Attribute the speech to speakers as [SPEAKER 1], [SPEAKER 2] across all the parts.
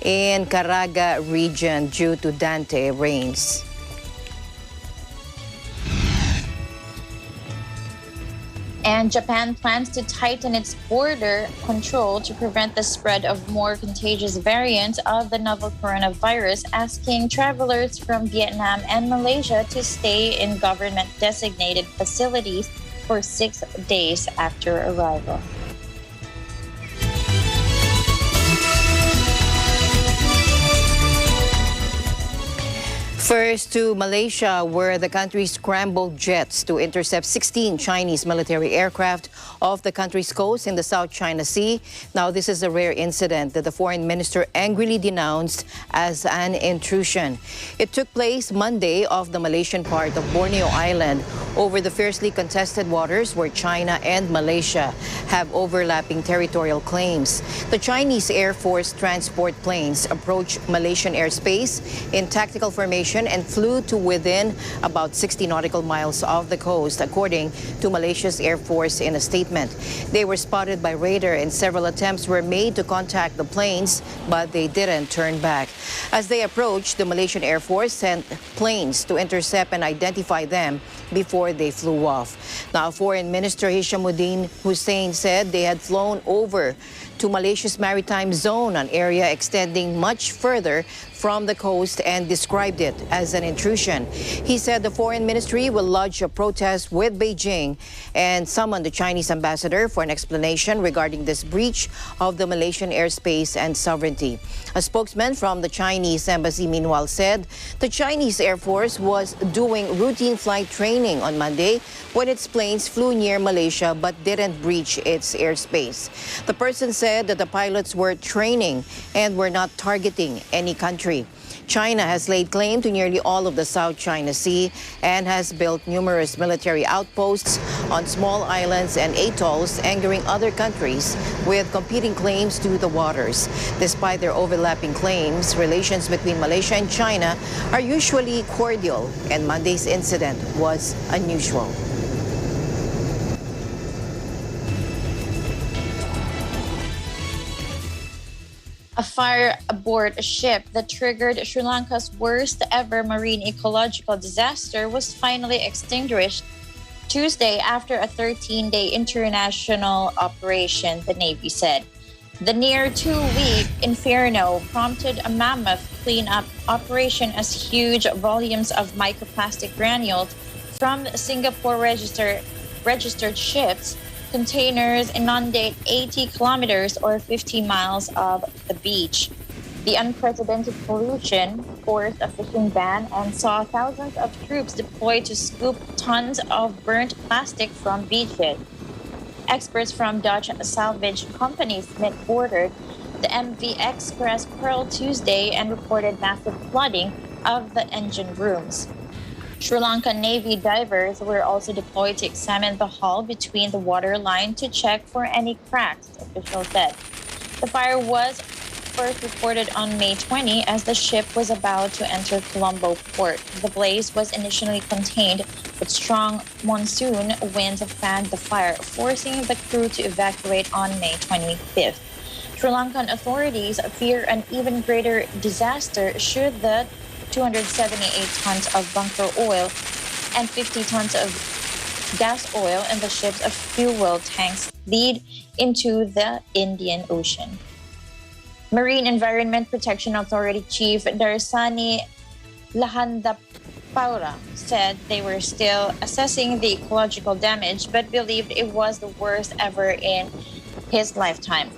[SPEAKER 1] in Caraga region due to Dante rains.
[SPEAKER 2] And Japan plans to tighten its border control to prevent the spread of more contagious variants of the novel coronavirus, asking travelers from Vietnam and Malaysia to stay in government-designated facilities for 6 days after arrival.
[SPEAKER 1] First to Malaysia, where the country scrambled jets to intercept 16 Chinese military aircraft off the country's coast in the South China Sea. Now, this is a rare incident that the foreign minister angrily denounced as an intrusion. It took place Monday off the Malaysian part of Borneo Island over the fiercely contested waters where China and Malaysia have overlapping territorial claims. The Chinese Air Force transport planes approached Malaysian airspace in tactical formation and flew to within about 60 nautical miles of the coast, according to Malaysia's Air Force in a statement. They were spotted by radar and several attempts were made to contact the planes, but they didn't turn back. As they approached, the Malaysian Air Force sent planes to intercept and identify them before they flew off. Now, Foreign Minister Hishamuddin Hussein said they had flown over to Malaysia's maritime zone, an area extending much further from the coast, and described it as an intrusion. He said the foreign ministry will lodge a protest with Beijing and summon the Chinese ambassador for an explanation regarding this breach of the Malaysian airspace and sovereignty. A spokesman from the Chinese embassy, meanwhile, said the Chinese Air Force was doing routine flight training on Monday when its planes flew near Malaysia but didn't breach its airspace. The person said that the pilots were training and were not targeting any country. China has laid claim to nearly all of the South China Sea and has built numerous military outposts on small islands and atolls, angering other countries with competing claims to the waters. Despite their overlapping claims, relations between Malaysia and China are usually cordial, and Monday's incident was unusual.
[SPEAKER 2] A fire aboard a ship that triggered Sri Lanka's worst ever marine ecological disaster was finally extinguished Tuesday after a 13-day international operation, the Navy said. The near 2-week inferno prompted a mammoth cleanup operation as huge volumes of microplastic granules from Singapore registered ships containers inundate 80 kilometers or 50 miles of the beach. The unprecedented pollution forced a fishing ban and saw thousands of troops deployed to scoop tons of burnt plastic from beaches. Experts from Dutch salvage company Smith boarded the MV Express Pearl Tuesday and reported massive flooding of the engine rooms. Sri Lankan Navy divers were also deployed to examine the hull between the waterline to check for any cracks, officials said. The fire was first reported on May 20 as the ship was about to enter Colombo port. The blaze was initially contained, but strong monsoon winds fanned the fire, forcing the crew to evacuate on May 25th. Sri Lankan authorities fear an even greater disaster should the 278 tons of bunker oil and 50 tons of gas oil in the ship's fuel tanks lead into the Indian Ocean. Marine Environment Protection Authority Chief Darsani Lahandapaura said they were still assessing the ecological damage but believed it was the worst ever in his lifetime.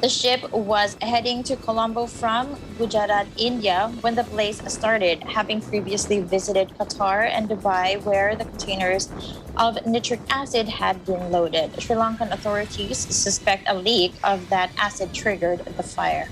[SPEAKER 2] The ship was heading to Colombo from Gujarat, India, when the blaze started, having previously visited Qatar and Dubai, where the containers of nitric acid had been loaded. Sri Lankan authorities suspect a leak of that acid triggered the fire.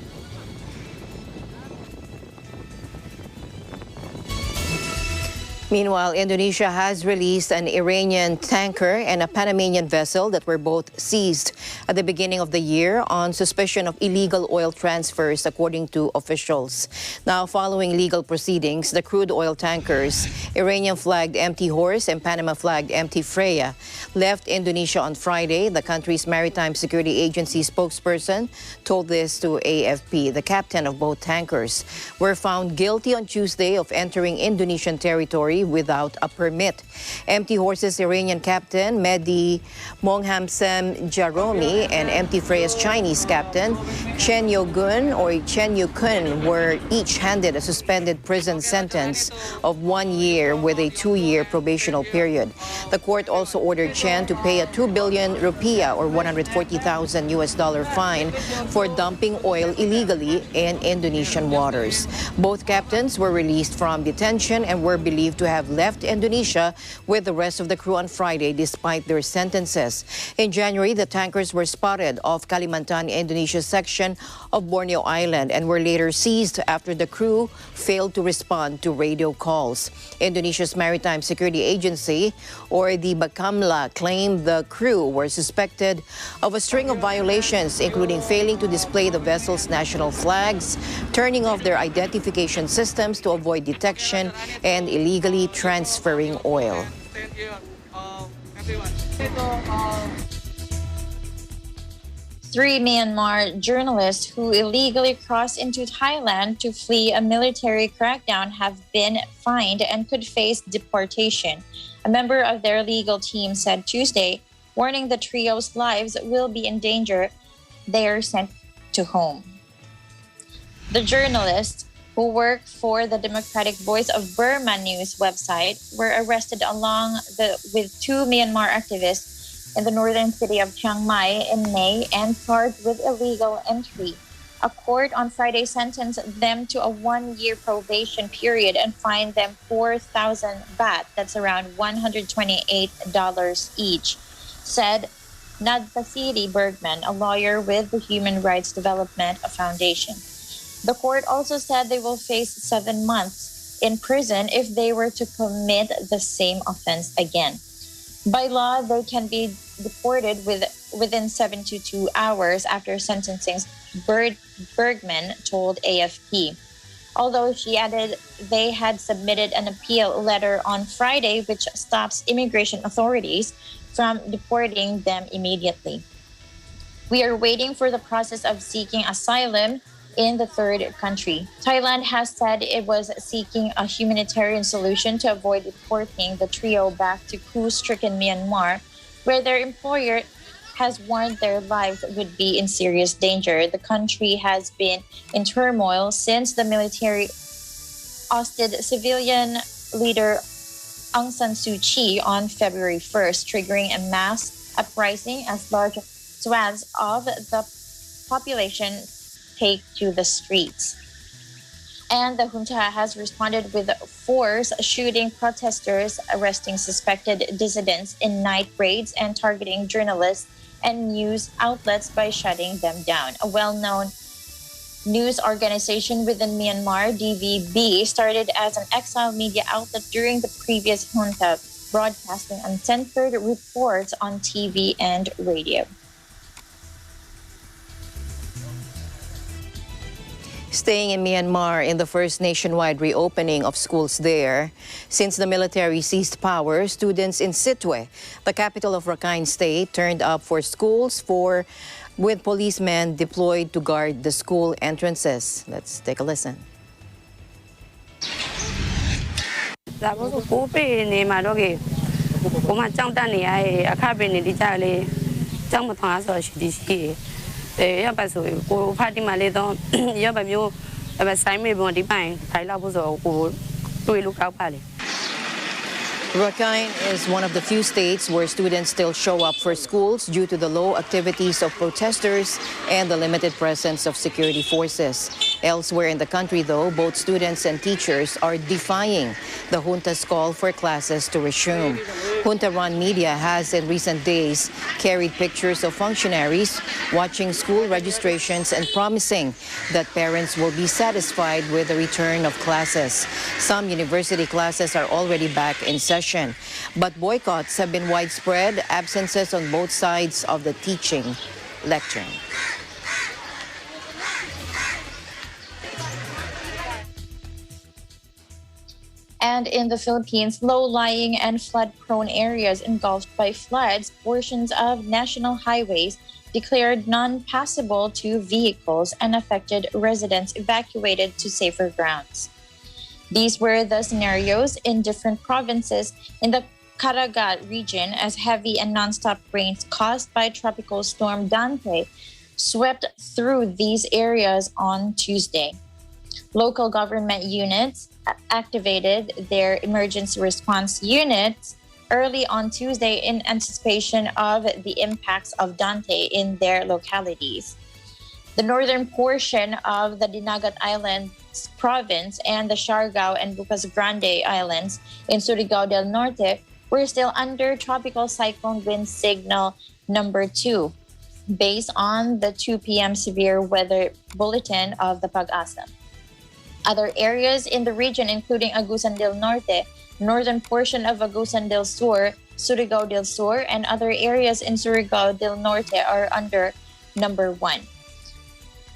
[SPEAKER 1] Meanwhile, Indonesia has released an Iranian tanker and a Panamanian vessel that were both seized at the beginning of the year on suspicion of illegal oil transfers, according to officials. Now, following legal proceedings, the crude oil tankers, Iranian-flagged MT Horse and Panama-flagged MT Freya, left Indonesia on Friday. The country's Maritime Security Agency spokesperson told this to AFP. The captain of both tankers were found guilty on Tuesday of entering Indonesian territory without a permit. MT Horse's Iranian captain, Mehdi Monghamsem Jaromi, and MT Freya's Chinese captain, Chen Yogun or Chen Yukun, were each handed a suspended prison sentence of 1 year with a 2-year probational period. The court also ordered Chen to pay a 2 billion rupiah or $140,000 fine for dumping oil illegally in Indonesian waters. Both captains were released from detention and were believed to have left Indonesia with the rest of the crew on Friday despite their sentences. In January, the tankers were spotted off Kalimantan, Indonesia's section of Borneo Island, and were later seized after the crew failed to respond to radio calls. Indonesia's Maritime Security Agency, or the Bakamla, claimed the crew were suspected of a string of violations, including failing to display the vessel's national flags, turning off their identification systems to avoid detection, and illegally transferring oil.
[SPEAKER 2] Three Myanmar journalists who illegally crossed into Thailand to flee a military crackdown have been fined and could face deportation. A member of their legal team said Tuesday, warning the trio's lives will be in danger. They are sent to home. The journalists, who work for the Democratic Voice of Burma news website, were arrested with two Myanmar activists in the northern city of Chiang Mai in May and charged with illegal entry. A court on Friday sentenced them to a 1-year probation period and fined them 4,000 baht, that's around $128 each, said Nadpasiri Bergman, a lawyer with the Human Rights Development Foundation. The court also said they will face 7 months in prison if they were to commit the same offense again. By law, they can be deported within 72 hours after sentencing, Bergman told AFP. Although she added they had submitted an appeal letter on Friday, which stops immigration authorities from deporting them immediately. We are waiting for the process of seeking asylum in the third country. Thailand has said it was seeking a humanitarian solution to avoid deporting the trio back to coup-stricken Myanmar, where their employer has warned their lives would be in serious danger. The country has been in turmoil since the military ousted civilian leader Aung San Suu Kyi on February 1st, triggering a mass uprising as large swaths of the population take to the streets. And the junta has responded with force, shooting protesters, arresting suspected dissidents in night raids, and targeting journalists and news outlets by shutting them down. A well-known news organization within Myanmar, DVB, started as an exile media outlet during the previous junta, broadcasting uncensored reports on TV and radio.
[SPEAKER 1] Staying in Myanmar in the first nationwide reopening of schools there. Since the military seized power, students in Sitwe, the capital of Rakhine State, turned up for schools with policemen deployed to guard the school entrances. Let's take a listen. Rakhine is one of the few states where students still show up for schools due to the low activities of protesters and the limited presence of security forces. Elsewhere in the country, though, both students and teachers are defying the junta's call for classes to resume. Junta-run media has in recent days carried pictures of functionaries watching school registrations and promising that parents will be satisfied with the return of classes. Some university classes are already back in session, but boycotts have been widespread, absences on both sides of the teaching lectern.
[SPEAKER 2] And in the Philippines, low-lying and flood-prone areas engulfed by floods, portions of national highways declared non-passable to vehicles and affected residents evacuated to safer grounds. These were the scenarios in different provinces in the Caraga region as heavy and non-stop rains caused by Tropical Storm Dante swept through these areas on Tuesday. Local government units activated their emergency response units early on Tuesday in anticipation of the impacts of Dante in their localities. The northern portion of the Dinagat Islands province and the Siargao and Bucas Grande Islands in Surigao del Norte were still under tropical cyclone wind signal number 2, based on the 2 p.m. severe weather bulletin of the Pag-asa. Other areas in the region, including Agusan del Norte, northern portion of Agusan del Sur, Surigao del Sur, and other areas in Surigao del Norte are under number 1.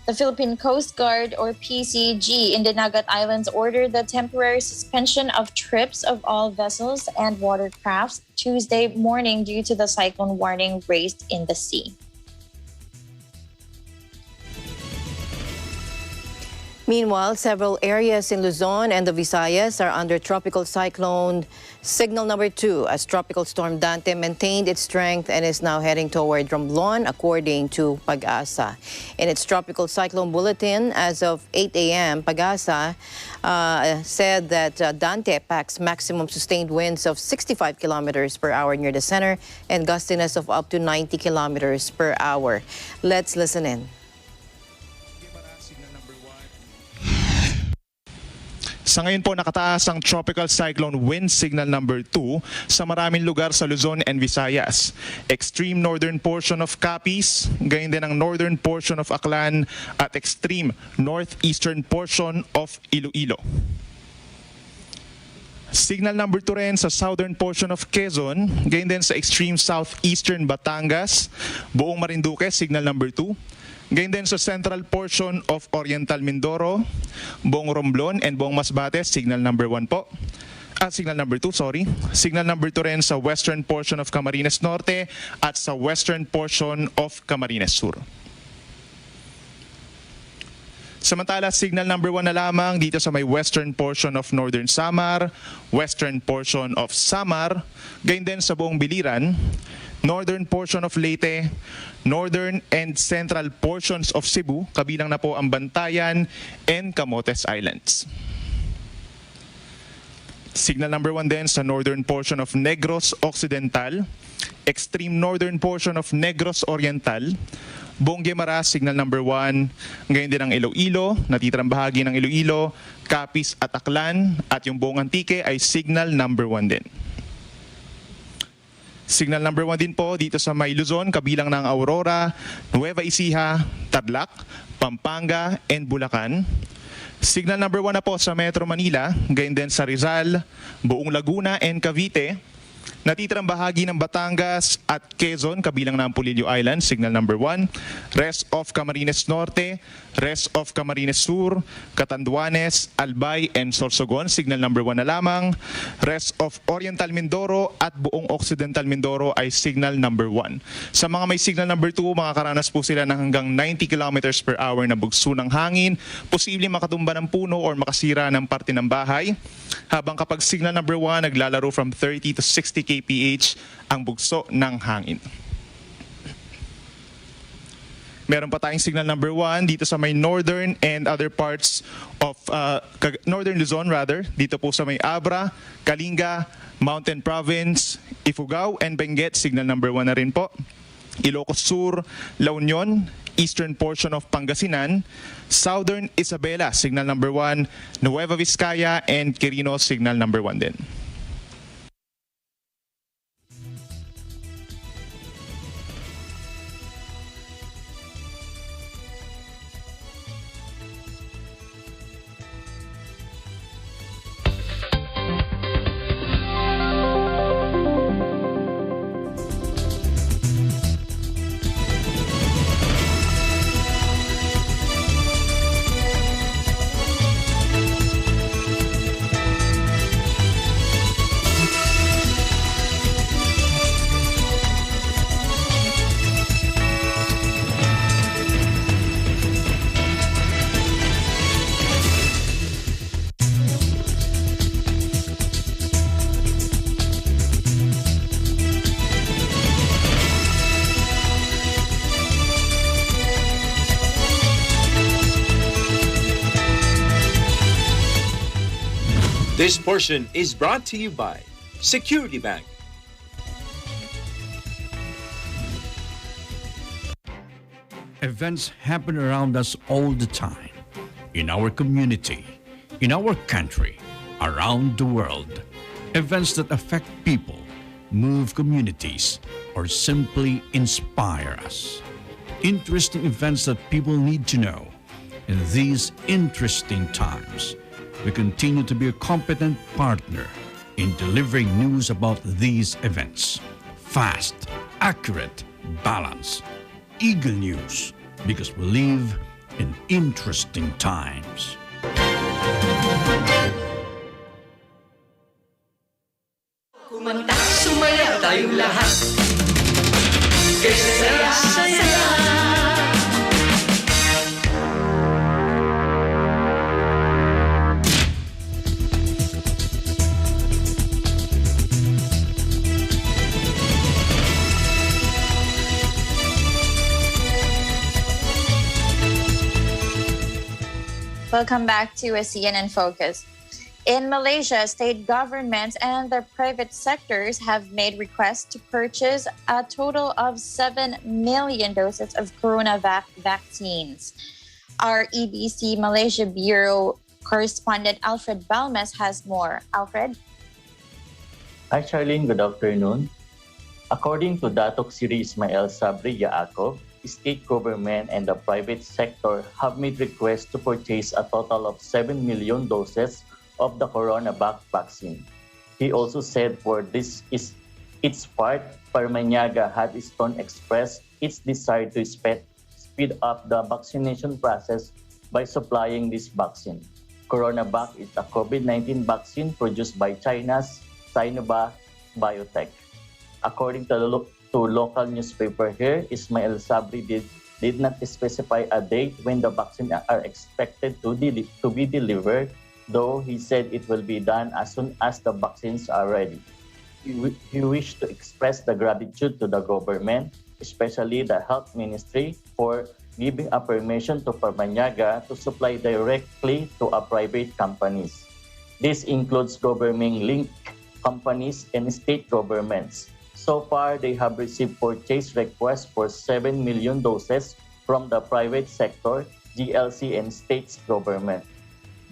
[SPEAKER 2] The Philippine Coast Guard, or PCG, in Dinagat Islands ordered the temporary suspension of trips of all vessels and watercrafts Tuesday morning due to the cyclone warning raised in the sea.
[SPEAKER 1] Meanwhile, several areas in Luzon and the Visayas are under tropical cyclone signal number 2 as Tropical Storm Dante maintained its strength and is now heading toward Romblon, according to Pag-asa. In its tropical cyclone bulletin, as of 8 a.m., Pag-asa said that Dante packs maximum sustained winds of 65 kilometers per hour near the center and gustiness of up to 90 kilometers per hour. Let's listen in.
[SPEAKER 3] Sa ngayon po, nakataas ang Tropical Cyclone Wind Signal number 2 sa maraming lugar sa Luzon and Visayas. Extreme northern portion of Capiz, gayon din ang northern portion of Aklan at extreme northeastern portion of Iloilo. Signal number 2 rin sa southern portion of Quezon, gayon din sa extreme southeastern Batangas, buong Marinduque, signal number 2. Gayon din sa central portion of Oriental Mindoro, buong Romblon and buong Masbate, signal number 1 po. Signal number 2, sorry. Signal number 2 rin sa western portion of Camarines Norte at sa western portion of Camarines Sur. Samantala, signal number 1 na lamang dito sa may western portion of Northern Samar, western portion of Samar, gayon din sa buong Biliran, northern portion of Leyte, northern and central portions of Cebu, kabilang na po ang Bantayan and Camotes Islands. Signal number 1 din sa northern portion of Negros Occidental, extreme northern portion of Negros Oriental, buong Guimara, signal number 1, ngayon din ang Iloilo, natitirang bahagi ng Iloilo, Capiz at Aklan, at yung buong Antique ay signal number 1 din. Signal number 1 din po dito sa may Luzon, kabilang ng Aurora, Nueva Ecija, Tarlac, Pampanga, and Bulacan. Signal number 1 na po sa Metro Manila, gayon din sa Rizal, buong Laguna and Cavite. Natitirang bahagi ng Batangas at Quezon, kabilang ng Pulilio Island, signal number 1. Rest of Camarines Norte, rest of Camarines Sur, Catanduanes, Albay, and Sorsogon, signal number 1 na lamang. Rest of Oriental Mindoro at buong Occidental Mindoro ay signal number 1. Sa mga may signal number 2, makakaranas po sila ng hanggang 90 kilometers per hour na bugso ng hangin, posibleng makatumba ng puno or makasira ng parte ng bahay. Habang kapag signal number 1, naglalaro from 30 to 60 kph ang bugso ng hangin. Meron pa tayong signal number 1 dito sa may northern and other parts of northern Luzon rather. Dito po sa may Abra, Kalinga, Mountain Province, Ifugao and Benguet, signal number 1 na rin po. Ilocos Sur, La Union, eastern portion of Pangasinan, Southern Isabela, signal number 1, Nueva Vizcaya, and Quirino, signal number 1 din.
[SPEAKER 4] This portion is brought to you by Security Bank.
[SPEAKER 5] Events happen around us all the time, in our community, in our country, around the world. Events that affect people, move communities, or simply inspire us. Interesting events that people need to know. In these interesting times, we continue to be a competent partner in delivering news about these events. Fast, accurate, balanced, eagle news, because we live in interesting times.
[SPEAKER 6] Kumanta, sumaya tayong lahat. Saya-saya.
[SPEAKER 2] Welcome back to ASEAN in Focus. In Malaysia, state governments and the private sectors have made requests to purchase a total of 7 million doses of coronavac vaccines. Our EBC Malaysia Bureau correspondent Alfred Balmes has more. Alfred?
[SPEAKER 7] Hi, Charlene. Good afternoon. According to Datuk Seri Ismail Sabri Yaakob, state government and the private sector have made requests to purchase a total of 7 million doses of the coronavac vaccine. He also said for this is its part, Paranaque had expressed its desire to speed up the vaccination process by supplying this vaccine. Coronavac is a COVID-19 vaccine produced by China's Sinovac Biotech. According to local newspaper here, Ismail Sabri did not specify a date when the vaccine are expected to be delivered, though he said it will be done as soon as the vaccines are ready. He wished to express the gratitude to the government, especially the Health Ministry, for giving a permission to Paranaque to supply directly to private companies. This includes government-linked companies and state governments. So far, they have received purchase requests for 7 million doses from the private sector, GLC, and states government.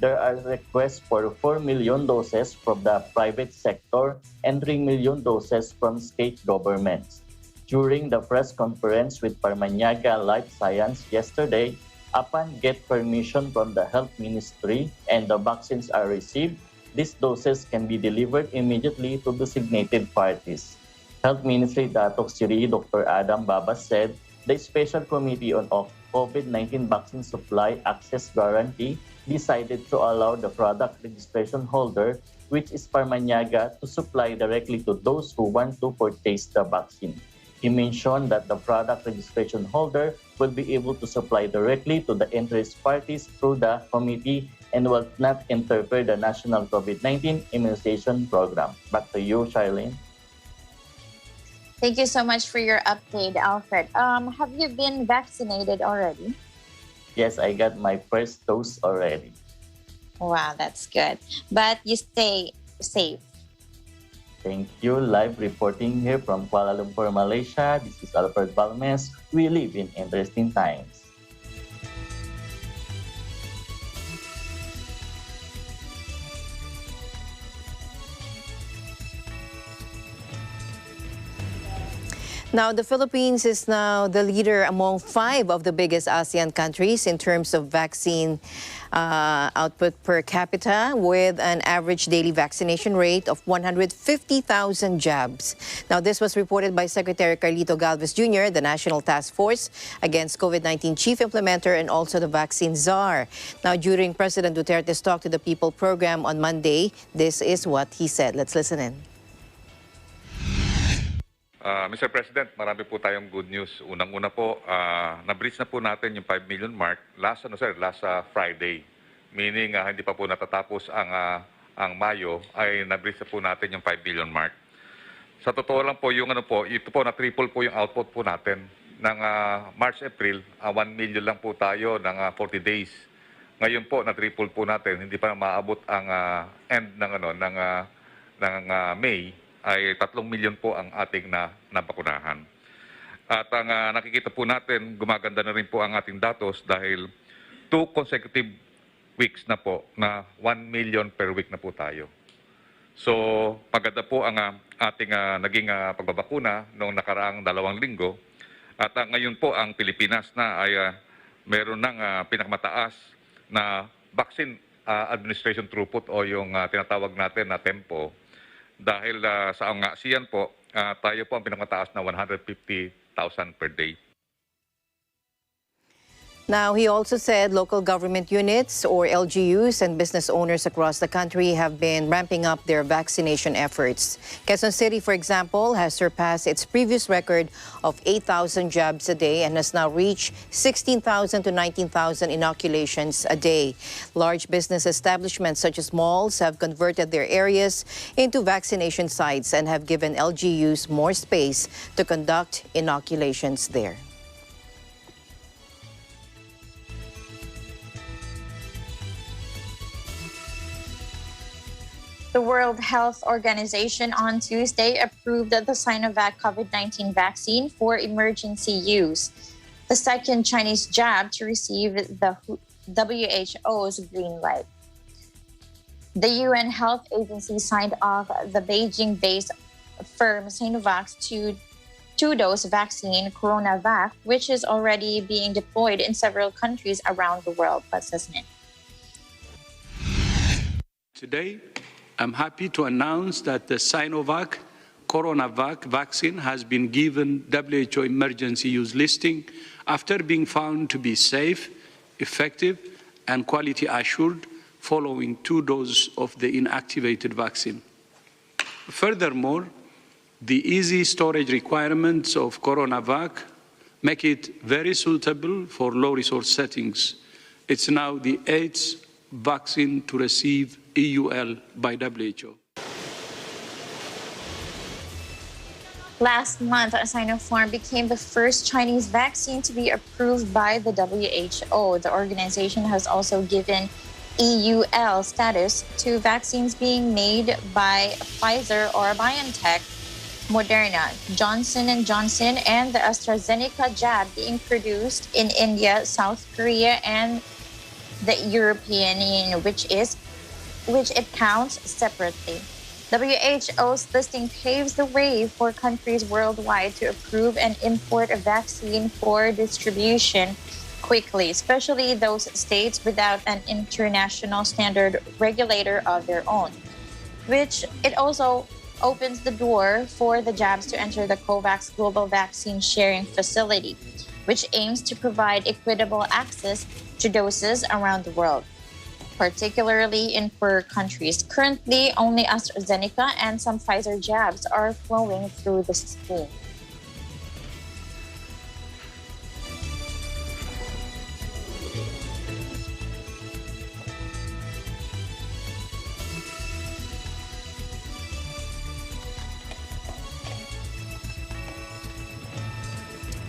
[SPEAKER 7] There are requests for 4 million doses from the private sector and 3 million doses from state governments. During the press conference with Paranaque Life Science yesterday, upon get permission from the Health Ministry and the vaccines are received, these doses can be delivered immediately to designated parties. Health Ministry Datuk Seri Dr. Adam Babas said the Special Committee on COVID-19 Vaccine Supply Access Guarantee decided to allow the product registration holder, which is Paranaque, to supply directly to those who want to purchase the vaccine. He mentioned that the product registration holder will be able to supply directly to the interest parties through the committee and will not interfere the national COVID-19 immunization program. Back to you, Charlene.
[SPEAKER 2] Thank you so much for your update, Alfred. Have you been vaccinated already?
[SPEAKER 7] Yes, I got my first dose already.
[SPEAKER 2] Wow, that's good. But you stay safe.
[SPEAKER 7] Thank you. Live reporting here from Kuala Lumpur, Malaysia. This is Alfred Balmes. We live in interesting times.
[SPEAKER 1] Now, the Philippines is now the leader among 5 of the biggest ASEAN countries in terms of vaccine output per capita, with an average daily vaccination rate of 150,000 jabs. Now, this was reported by Secretary Carlito Galvez Jr., the National Task Force Against COVID-19 Chief Implementer and also the Vaccine Czar. Now, during President Duterte's Talk to the People program on Monday, this is what he said. Let's listen in.
[SPEAKER 8] Mr. President, marami po tayong good news. Unang-una po, na-breach na po natin yung 5 million mark last Friday. Meaning, hindi pa po natatapos ang Mayo, ay na-breach na po natin yung 5 million mark. Sa totoo lang po, ito po na-triple po yung output po natin. Ng March-April, 1 million lang po tayo ng 40 days. Ngayon po, na-triple po natin. Hindi pa maabot ang end ng May, ay 3 million po ang ating nabakunahan. At ang nakikita po natin, gumaganda na rin po ang ating datos dahil 2 consecutive weeks na po na 1 million per week na po tayo. So, maganda po ang ating naging pagbabakuna noong nakaraang 2 linggo. At ngayon po ang Pilipinas na ay meron ng pinakamataas na vaccine administration throughput o yung tinatawag natin na tempo. Dahil sa ASEAN po, tayo po ang pinakamataas na 150,000 per day.
[SPEAKER 1] Now, he also said local government units or LGUs and business owners across the country have been ramping up their vaccination efforts. Quezon City, for example, has surpassed its previous record of 8,000 jabs a day and has now reached 16,000 to 19,000 inoculations a day. Large business establishments such as malls have converted their areas into vaccination sites and have given LGUs more space to conduct inoculations there.
[SPEAKER 2] The World Health Organization on Tuesday approved the Sinovac COVID-19 vaccine for emergency use, the second Chinese jab to receive the WHO's green light. The UN Health Agency signed off the Beijing-based firm Sinovac's two-dose vaccine, CoronaVac, which is already being deployed in several countries around the world.
[SPEAKER 9] Today, I'm happy to announce that the Sinovac CoronaVac vaccine has been given WHO emergency use listing after being found to be safe, effective, and quality assured following 2 doses of the inactivated vaccine. Furthermore, the easy storage requirements of CoronaVac make it very suitable for low-resource settings. It's now the 8th vaccine to receive EUL by WHO.
[SPEAKER 2] Last month, Sinopharm became the first Chinese vaccine to be approved by the WHO. The organization has also given EUL status to vaccines being made by Pfizer or BioNTech, Moderna, Johnson & Johnson, and the AstraZeneca jab being produced in India, South Korea, and the European Union, which it counts separately. WHO's listing paves the way for countries worldwide to approve and import a vaccine for distribution quickly, especially those states without an international standard regulator of their own, which it also opens the door for the jabs to enter the COVAX Global Vaccine Sharing Facility, which aims to provide equitable access to doses around the world, particularly in poor countries. Currently, only AstraZeneca and some Pfizer jabs are flowing through the scheme.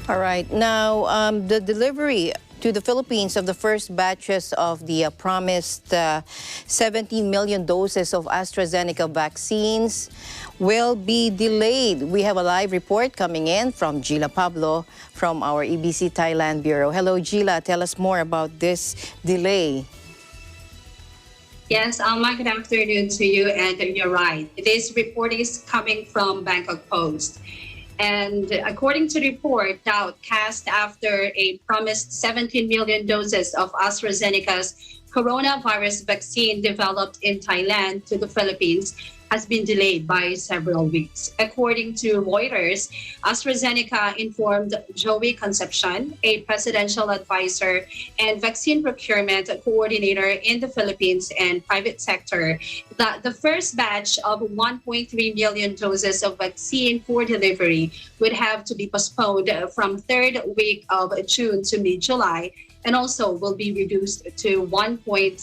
[SPEAKER 1] All right. Now, the delivery to the Philippines of the first batches of the promised 17 million doses of AstraZeneca vaccines will be delayed. We have a live report coming in from Gila Pablo from our EBC Thailand Bureau. Hello, Gila. Tell us more about this delay.
[SPEAKER 10] Yes, good afternoon to you, and you're right. This report is coming from Bangkok Post. And according to the report, doubt cast after a promised 17 million doses of AstraZeneca's coronavirus vaccine developed in Thailand to the Philippines has been delayed by several weeks. According to Reuters, AstraZeneca informed Joey Concepcion, a presidential advisor and vaccine procurement coordinator in the Philippines and private sector, that the first batch of 1.3 million doses of vaccine for delivery would have to be postponed from third week of June to mid-July, and also will be reduced to 1.17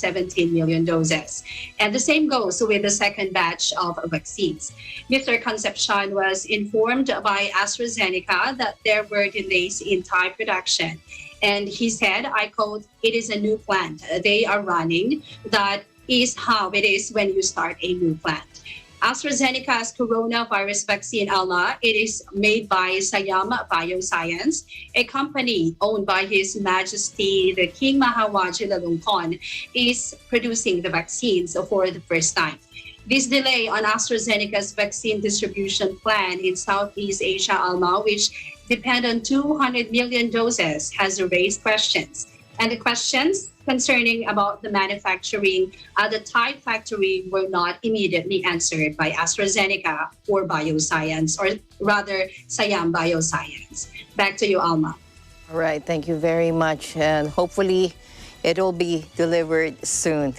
[SPEAKER 10] million doses. And the same goes with the second batch of vaccines. Mr. Concepcion was informed by AstraZeneca that there were delays in Thai production. And he said, I quote, "It is a new plant they are running. That is how it is when you start a new plant." AstraZeneca's coronavirus vaccine, Alma, it is made by Siam Bioscience, a company owned by His Majesty the King Maha Vajiralongkorn, is producing the vaccines for the first time. This delay on AstraZeneca's vaccine distribution plan in Southeast Asia, Alma, which depend on 200 million doses, has raised questions. And the questions concerning about the manufacturing at the Thai factory were not immediately answered by AstraZeneca or Bioscience, or rather Siam Bioscience. Back to you, Alma.
[SPEAKER 1] All right, thank you very much. And hopefully it will be delivered soon,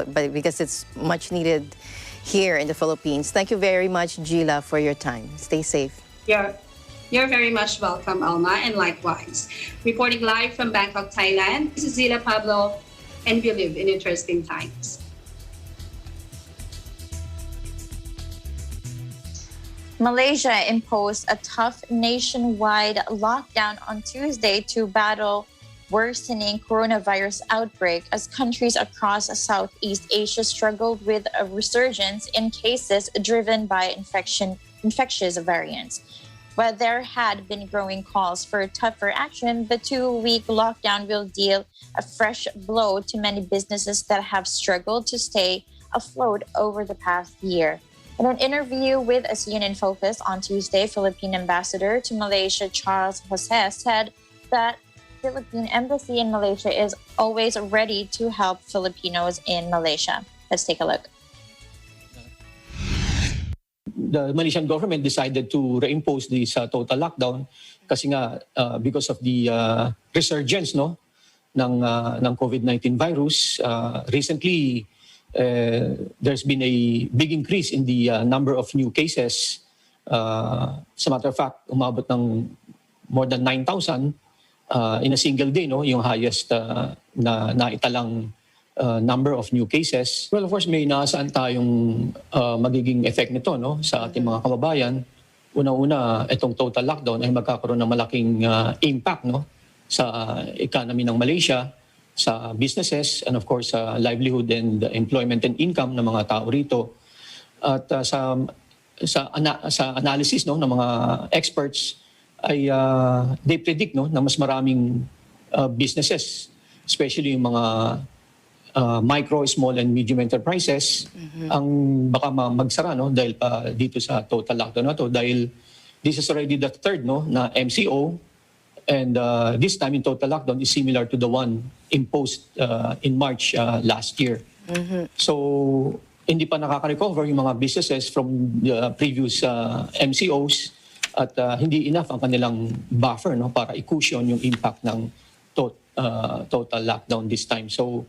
[SPEAKER 1] but because it's much needed here in the Philippines. Thank you very much, Gila, for your time. Stay safe.
[SPEAKER 10] You're very much welcome, Alma, and likewise. Reporting live from Bangkok, Thailand, this is Zila Pablo, and we live in interesting times.
[SPEAKER 2] Malaysia imposed a tough nationwide lockdown on Tuesday to battle worsening coronavirus outbreak as countries across Southeast Asia struggled with a resurgence in cases driven by infectious variants. While there had been growing calls for tougher action, the 2-week lockdown will deal a fresh blow to many businesses that have struggled to stay afloat over the past year. In an interview with ASEAN in Focus on Tuesday, Philippine Ambassador to Malaysia Charles Jose said that Philippine Embassy in Malaysia is always ready to help Filipinos in Malaysia. Let's take a look.
[SPEAKER 11] The Malaysian government decided to reimpose this total lockdown kasi nga because of the resurgence ng COVID-19 virus. Recently, there's been a big increase in the number of new cases. As a matter of fact, umabot ng more than 9,000 in a single day, yung highest na naitalang number of new cases. Well, of course, may inaasahan tayong magiging effect nito sa ating mga kababayan. Una-una, itong total lockdown ay magkakaroon ng malaking impact sa economy ng Malaysia, sa businesses, and of course, sa livelihood and employment and income ng mga tao rito. At sa analysis ng mga experts, ay they predict na mas maraming businesses, especially yung mga micro, small, and medium enterprises ang baka magsara dahil pa dito sa total lockdown na to. Dahil this is already the third na MCO, and this time in total lockdown is similar to the one imposed in March last year. So hindi pa nakaka-recover yung mga businesses from the previous MCOs, at hindi enough ang kanilang buffer para i-cushion yung impact ng total lockdown this time. So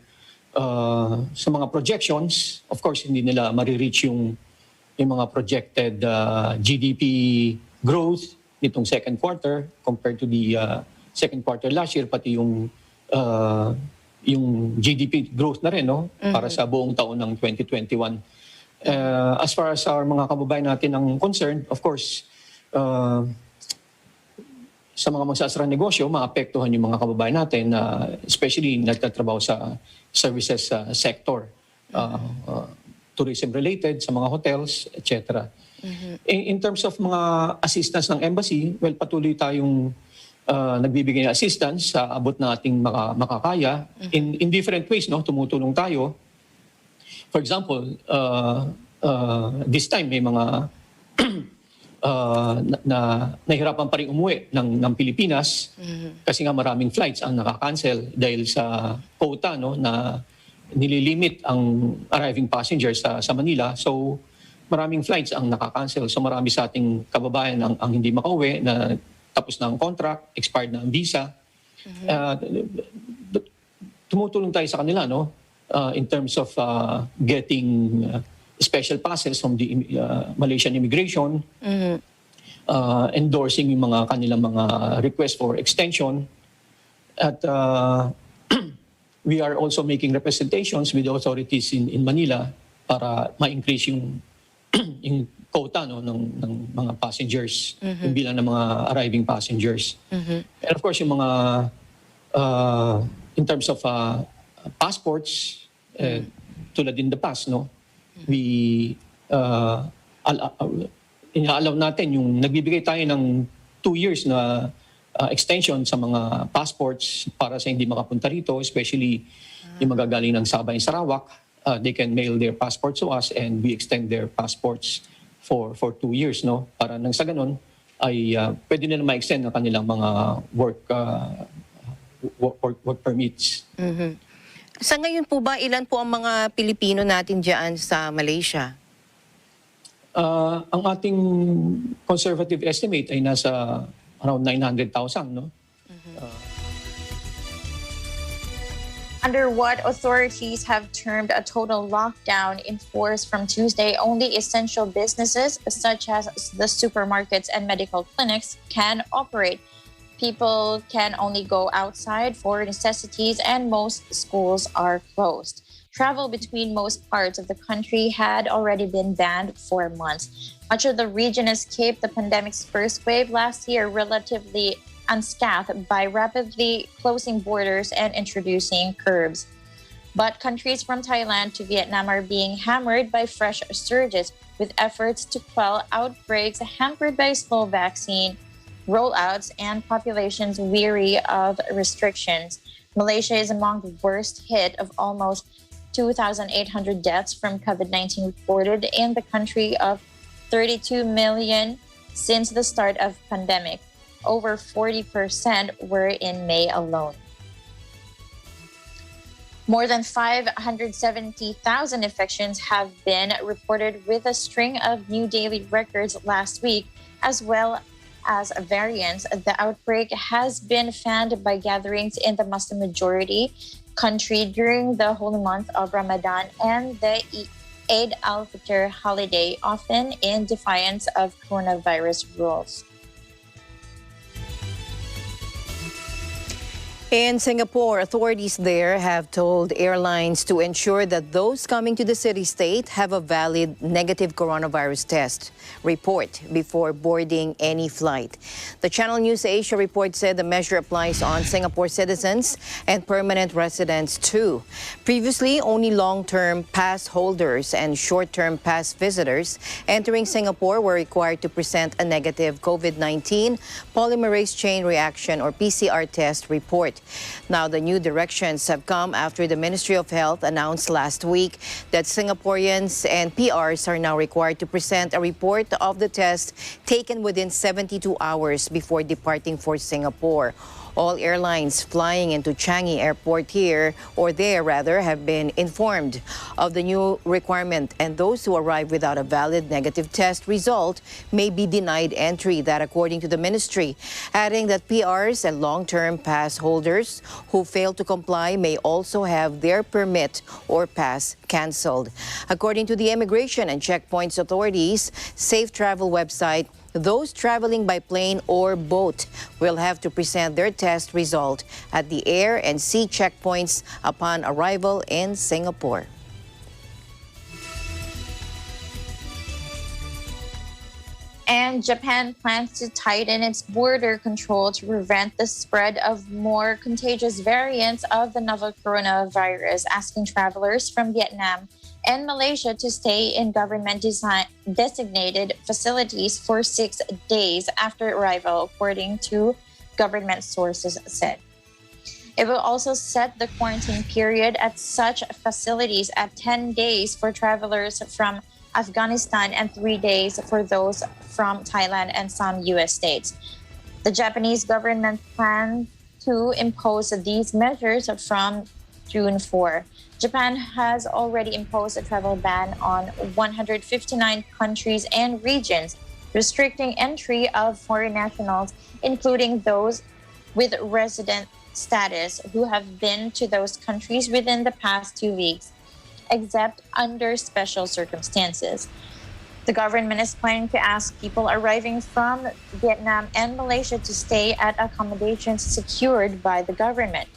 [SPEAKER 11] sa mga projections, of course, hindi nila marireach yung mga projected GDP growth nitong second quarter compared to the second quarter last year, pati yung GDP growth na rin para sa buong taon ng 2021. As far as our mga kababayan natin ang concerned, of course, sa mga magsasarang negosyo, maapektuhan yung mga kababayan natin, especially nagtatrabaho sa services sector, tourism-related, sa mga hotels, etc. In terms of mga assistance ng embassy, well, patuloy tayong nagbibigay ng assistance sa abot na ating makakaya. In different ways, tumutulong tayo. For example, this time may mga nahirapan pa rin umuwi ng Pilipinas kasi nga maraming flights ang nakakancel dahil sa quota, no, na nililimit ang arriving passengers sa Manila. So maraming flights ang nakakancel. So marami sa ating kababayan ang hindi makauwi, na tapos na ang contract, expired na ang visa. Tumutulong tayo sa kanila, no, in terms of getting special passes from the Malaysian immigration, endorsing yung mga kanilang mga request for extension. At we are also making representations with the authorities in Manila para ma-increase yung yung quota, no, ng mga passengers, yung bilang ng mga arriving passengers. And of course, yung mga in terms of passports, tulad in the past, no, we inaalaw natin yung nagbibigay tayo ng 2 years na extension sa mga passports para sa hindi makapunta rito, especially yung magagaling ng Sabah and Sarawak. They can mail their passports to us and we extend their passports for 2 years, no, para nang sa ganun ay pwede nila ma-extend ang kanilang mga work permits.
[SPEAKER 1] Sa ngayon po ba, ilan po ang mga Pilipino natin dyan sa Malaysia?
[SPEAKER 11] Ang ating conservative estimate ay nasa around 900,000, no?
[SPEAKER 2] Under what authorities have termed a total lockdown in force from Tuesday, only essential businesses such as the supermarkets and medical clinics can operate. People can only go outside for necessities and most schools are closed. Travel between most parts of the country had already been banned for months. Much of the region escaped the pandemic's first wave last year relatively unscathed by rapidly closing borders and introducing curbs. But countries from Thailand to Vietnam are being hammered by fresh surges, with efforts to quell outbreaks hampered by slow vaccine rollouts and populations weary of restrictions. Malaysia is among the worst hit, of almost 2,800 deaths from COVID-19 reported in the country of 32 million since the start of pandemic. Over 40% were in May alone. More than 570,000 infections have been reported, with a string of new daily records last week, as well as variants. The outbreak has been fanned by gatherings in the Muslim majority country during the holy month of Ramadan and the Eid al-Fitr holiday, often in defiance of coronavirus rules.
[SPEAKER 1] In Singapore, authorities there have told airlines to ensure that those coming to the city-state have a valid negative coronavirus test report before boarding any flight. The Channel News Asia report said the measure applies on Singapore citizens and permanent residents too. Previously, only long-term pass holders and short-term pass visitors entering Singapore were required to present a negative COVID-19 polymerase chain reaction or PCR test report. Now, the new directions have come after the Ministry of Health announced last week that Singaporeans and PRs are now required to present a report of the test taken within 72 hours before departing for Singapore. All airlines flying into Changi Airport have been informed of the new requirement, and those who arrive without a valid negative test result may be denied entry, that according to the ministry, adding that PRs and long-term pass holders who fail to comply may also have their permit or pass canceled. According to the Immigration and Checkpoints Authority's Safe Travel website, those traveling by plane or boat will have to present their test result at the air and sea checkpoints upon arrival in Singapore.
[SPEAKER 2] And Japan plans to tighten its border control to prevent the spread of more contagious variants of the novel coronavirus, asking travelers from Vietnam and Malaysia to stay in government-designated facilities for 6 days after arrival, according to government sources said. It will also set the quarantine period at such facilities at 10 days for travelers from Afghanistan, and 3 days for those from Thailand and some U.S. states. The Japanese government planned to impose these measures from June 4. Japan has already imposed a travel ban on 159 countries and regions, restricting entry of foreign nationals, including those with resident status who have been to those countries within the past 2 weeks, except under special circumstances. The government is planning to ask people arriving from Vietnam and Malaysia to stay at accommodations secured by the government.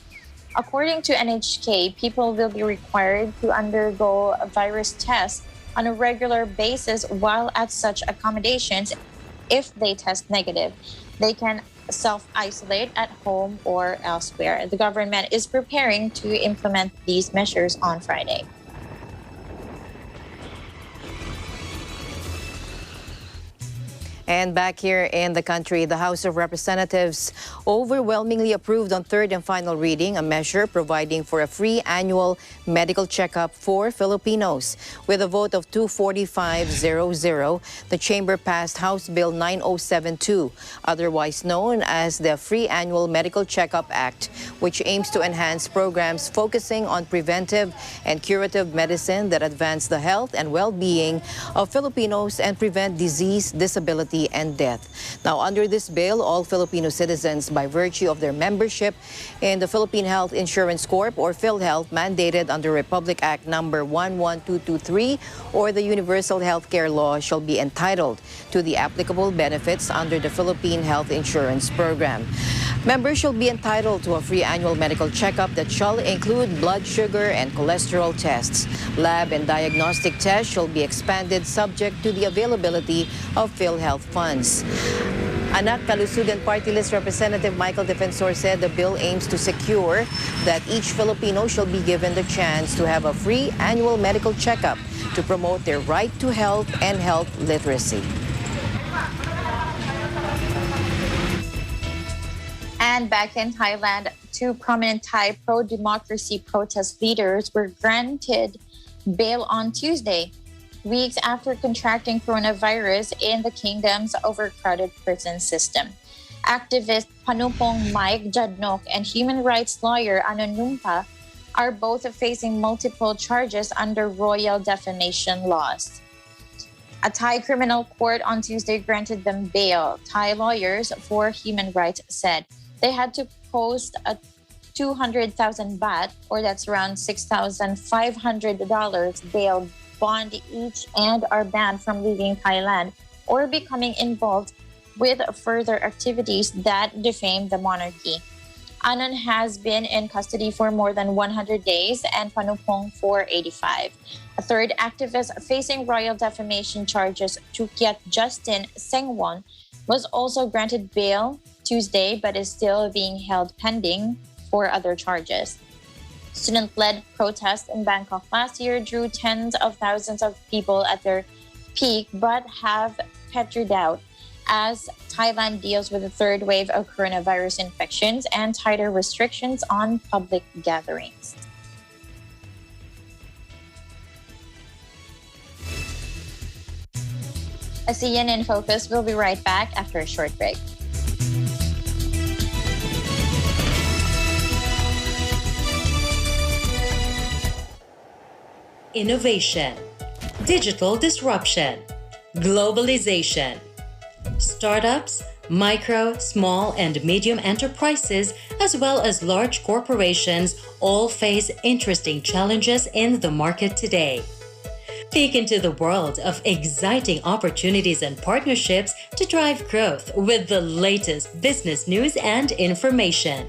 [SPEAKER 2] According to NHK, people will be required to undergo virus tests on a regular basis while at such accommodations. If they test negative, they can self-isolate at home or elsewhere. The government is preparing to implement these measures on Friday.
[SPEAKER 1] And back here in the country, the House of Representatives overwhelmingly approved on third and final reading a measure providing for a free annual medical checkup for Filipinos. With a vote of 245-0-0, the chamber passed House Bill 9072, otherwise known as the Free Annual Medical Checkup Act, which aims to enhance programs focusing on preventive and curative medicine that advance the health and well-being of Filipinos and prevent disease, disability, and death. Now, under this bill, all Filipino citizens, by virtue of their membership in the Philippine Health Insurance Corp or PhilHealth, mandated under Republic Act number 11223 or the Universal Healthcare Law, shall be entitled to the applicable benefits under the Philippine Health Insurance Program. Members shall be entitled to a free annual medical checkup that shall include blood sugar and cholesterol tests. Lab and diagnostic tests shall be expanded subject to the availability of PhilHealth funds. Anak Kalusugan Party List Representative Michael Defensor said the bill aims to secure that each Filipino shall be given the chance to have a free annual medical checkup to promote their right to health and health literacy.
[SPEAKER 2] And back in Thailand, two prominent Thai pro-democracy protest leaders were granted bail on Tuesday, weeks after contracting coronavirus in the kingdom's overcrowded prison system. Activist Panupong Mike Jadnok and human rights lawyer Anonumpa are both facing multiple charges under royal defamation laws. A Thai criminal court on Tuesday granted them bail. Thai lawyers for human rights said they had to post a 200,000 baht, or that's around $6,500 bail bond each, and are banned from leaving Thailand or becoming involved with further activities that defame the monarchy. Anon has been in custody for more than 100 days and Panupong for 85. A third activist facing royal defamation charges, Chukyat Justin Sengwon, was also granted bail Tuesday but is still being held pending for other charges. Student-led protests in Bangkok last year drew tens of thousands of people at their peak but have petered out as Thailand deals with a third wave of coronavirus infections and tighter restrictions on public gatherings. ASEAN in Focus will be right back after a short break.
[SPEAKER 12] Innovation, digital disruption, globalization. Startups, micro, small, and medium enterprises, as well as large corporations, all face interesting challenges in the market today. Peek into the world of exciting opportunities and partnerships to drive growth with the latest business news and information.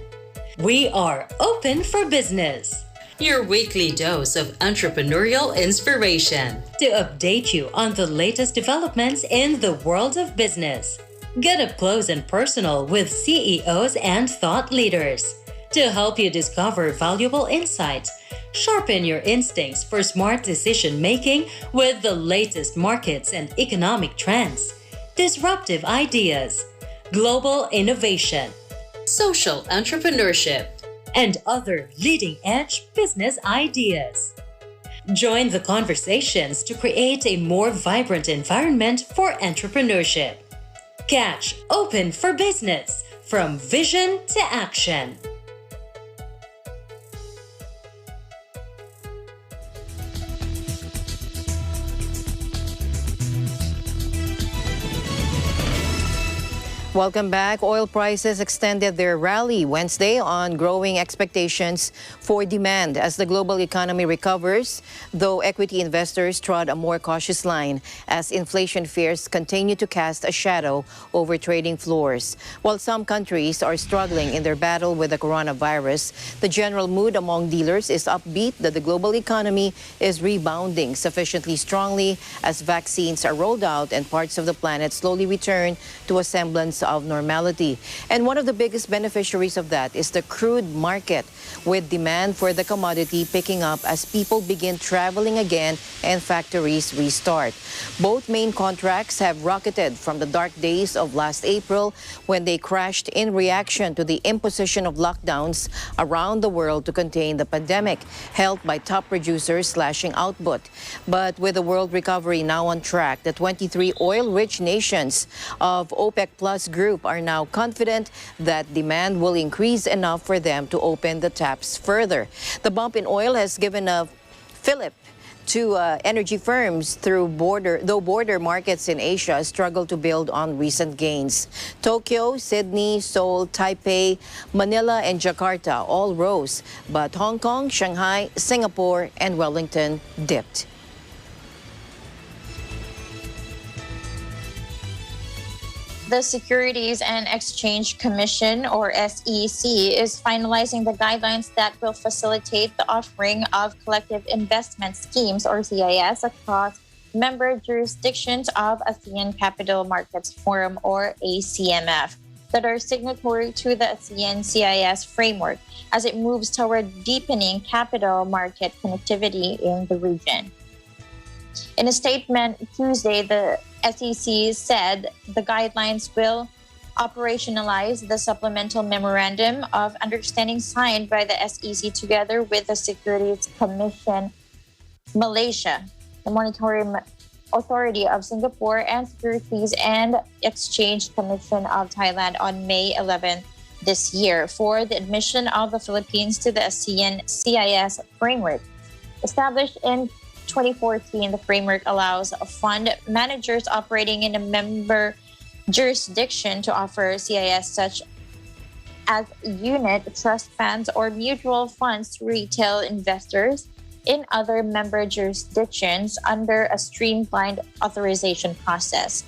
[SPEAKER 12] We are open for business. Your weekly dose of entrepreneurial inspiration to update you on the latest developments in the world of business. Get up close and personal with CEOs and thought leaders to help you discover valuable insights, sharpen your instincts for smart decision-making with the latest markets and economic trends, disruptive ideas, global innovation, social entrepreneurship, and other leading-edge business ideas. Join the conversations to create a more vibrant environment for entrepreneurship. Catch Open for Business, from vision to action.
[SPEAKER 1] Welcome back. Oil prices extended their rally Wednesday on growing expectations for demand as the global economy recovers, though equity investors trod a more cautious line as inflation fears continue to cast a shadow over trading floors. While some countries are struggling in their battle with the coronavirus, the general mood among dealers is upbeat that the global economy is rebounding sufficiently strongly as vaccines are rolled out and parts of the planet slowly return to a semblance of normality. And one of the biggest beneficiaries of that is the crude market, with demand for the commodity picking up as people begin traveling again and factories restart. Both main contracts have rocketed from the dark days of last April when they crashed in reaction to the imposition of lockdowns around the world to contain the pandemic, helped by top producers slashing output. But with the world recovery now on track, the 23 oil-rich nations of OPEC Plus group are now confident that demand will increase enough for them to open the taps further. The bump in oil has given a fillip to energy firms though border markets in Asia struggle to build on recent gains. Tokyo, Sydney, Seoul, Taipei, Manila, and Jakarta all rose, but Hong Kong, Shanghai, Singapore, and Wellington dipped.
[SPEAKER 2] The Securities and Exchange Commission, or SEC, is finalizing the guidelines that will facilitate the offering of collective investment schemes, or CIS, across member jurisdictions of ASEAN Capital Markets Forum, or ACMF, that are signatory to the ASEAN CIS framework as it moves toward deepening capital market connectivity in the region. In a statement Tuesday, the SEC said the guidelines will operationalize the supplemental memorandum of understanding signed by the SEC together with the Securities Commission Malaysia, the Monetary Authority of Singapore, and Securities and Exchange Commission of Thailand on May 11 this year for the admission of the Philippines to the ASEAN CIS framework. Established in 2014, the framework allows fund managers operating in a member jurisdiction to offer CIS such as unit, trust funds, or mutual funds to retail investors in other member jurisdictions under a streamlined authorization process.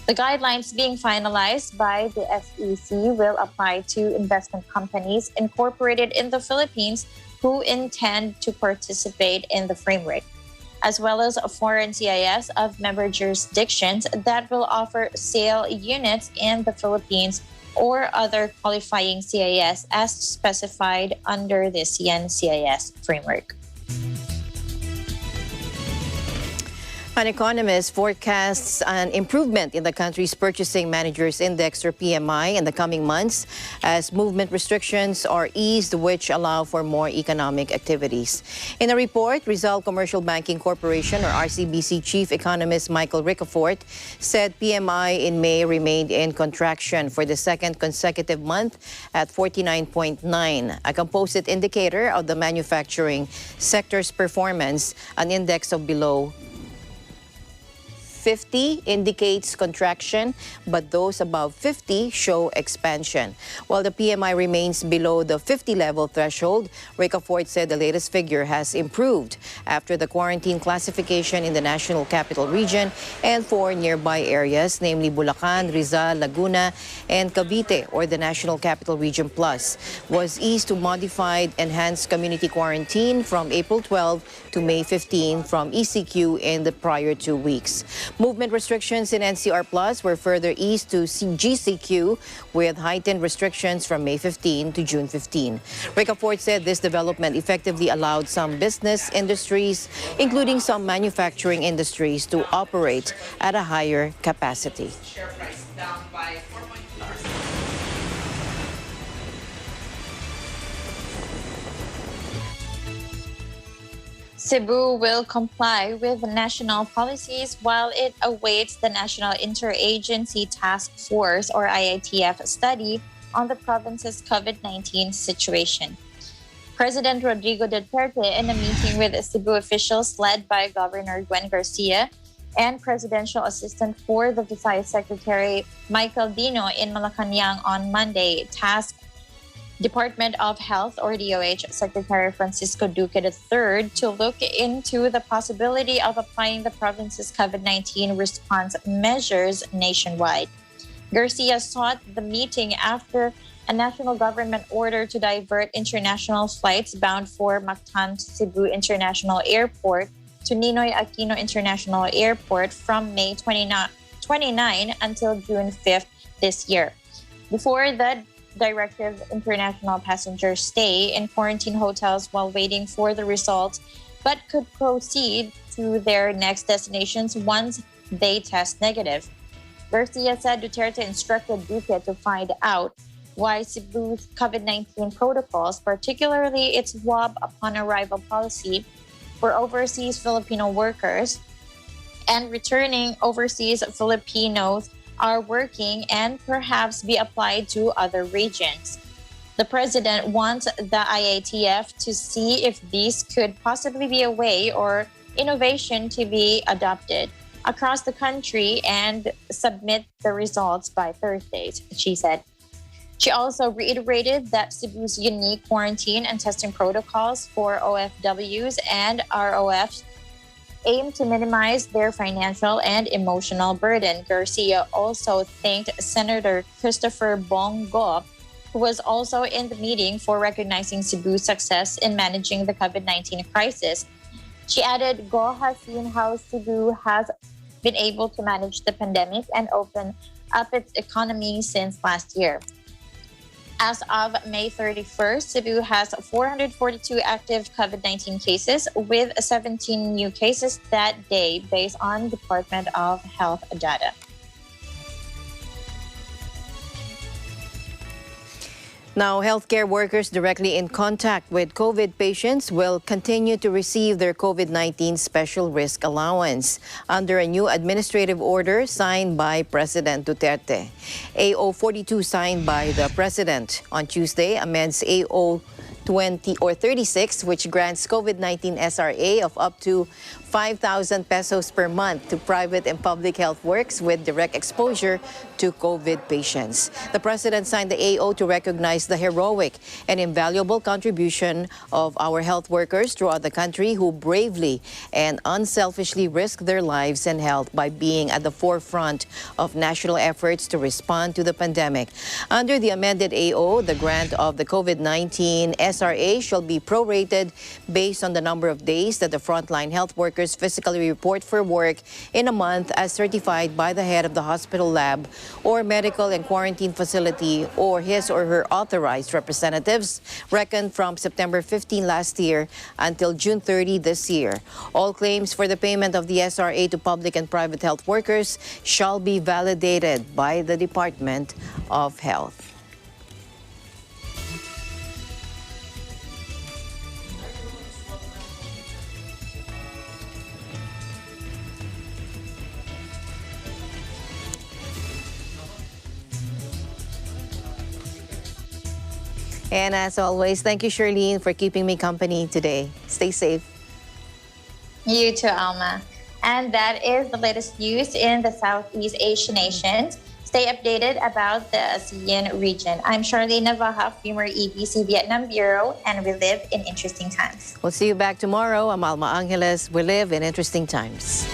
[SPEAKER 2] The guidelines being finalized by the SEC will apply to investment companies incorporated in the Philippines who intend to participate in the framework, as well as foreign CIS of member jurisdictions that will offer sale units in the Philippines or other qualifying CIS as specified under the ASEAN CIS framework.
[SPEAKER 1] An economist forecasts an improvement in the country's Purchasing Managers Index, or PMI, in the coming months as movement restrictions are eased, which allow for more economic activities. In a report, Rizal Commercial Banking Corporation, or RCBC Chief Economist Michael Ricafort said PMI in May remained in contraction for the second consecutive month at 49.9, a composite indicator of the manufacturing sector's performance. An index of below 50 indicates contraction, but those above 50 show expansion. While the PMI remains below the 50 level threshold, Ricafort said the latest figure has improved after the quarantine classification in the National Capital Region and four nearby areas, namely Bulacan, Rizal, Laguna, and Cavite, or the National Capital Region Plus, was eased to modified enhanced community quarantine from April 12 to May 15 from ECQ in the prior 2 weeks. Movement restrictions in NCR Plus were further eased to GCQ with heightened restrictions from May 15 to June 15. Ricafort said this development effectively allowed some business industries, including some manufacturing industries, to operate at a higher capacity.
[SPEAKER 6] Share price down by 4.2%.
[SPEAKER 2] Cebu will comply with national policies while it awaits the National Interagency Task Force or IITF study on the province's COVID-19 situation. President Rodrigo Duterte, in a meeting with Cebu officials led by Governor Gwen Garcia and Presidential Assistant for the Visayas Secretary Michael Dino in Malacanang on Monday, tasked Department of Health or DOH Secretary Francisco Duque III to look into the possibility of applying the province's COVID-19 response measures nationwide. Garcia sought the meeting after a national government order to divert international flights bound for Mactan Cebu International Airport to Ninoy Aquino International Airport from May 29 until June 5th this year. Before the directive, international passengers stay in quarantine hotels while waiting for the results, but could proceed to their next destinations once they test negative. Garcia said Duterte instructed Duque to find out why Cebu's COVID-19 protocols, particularly its swab upon arrival policy for overseas Filipino workers and returning overseas Filipinos, are working and perhaps be applied to other regions. The president wants the IATF to see if these could possibly be a way or innovation to be adopted across the country and submit the results by Thursday, she said. She also reiterated that Cebu's unique quarantine and testing protocols for OFWs and ROFs aim to minimize their financial and emotional burden. Garcia also thanked Senator Christopher Bongo, who was also in the meeting, for recognizing Cebu's success in managing the COVID-19 crisis. She added, Go has seen how Cebu has been able to manage the pandemic and open up its economy since last year. As of May 31st, Cebu has 442 active COVID-19 cases, with 17 new cases that day based on Department of Health data.
[SPEAKER 1] Now, healthcare workers directly in contact with COVID patients will continue to receive their COVID-19 special risk allowance under a new administrative order signed by President Duterte. AO 42 signed by the President on Tuesday amends AO 20 or 36, which grants COVID-19 SRA of up to 5,000 pesos per month to private and public health works with direct exposure to COVID patients. The President signed the AO to recognize the heroic and invaluable contribution of our health workers throughout the country who bravely and unselfishly risk their lives and health by being at the forefront of national efforts to respond to the pandemic. Under the amended AO, the grant of the COVID-19 SRA shall be prorated based on the number of days that the frontline health workers physically report for work in a month as certified by the head of the hospital lab or medical and quarantine facility or his or her authorized representatives, reckoned from September 15 last year until June 30 this year. All claims for the payment of the SRA to public and private health workers shall be validated by the Department of Health. And as always, thank you, Charlene, for keeping me company today. Stay safe.
[SPEAKER 2] You too, Alma. And that is the latest news in the Southeast Asian nations. Stay updated about the ASEAN region. I'm Charlene Navaja, former EBC Vietnam Bureau, and we live in interesting times.
[SPEAKER 1] We'll see you back tomorrow. I'm Alma Angeles. We live in interesting times.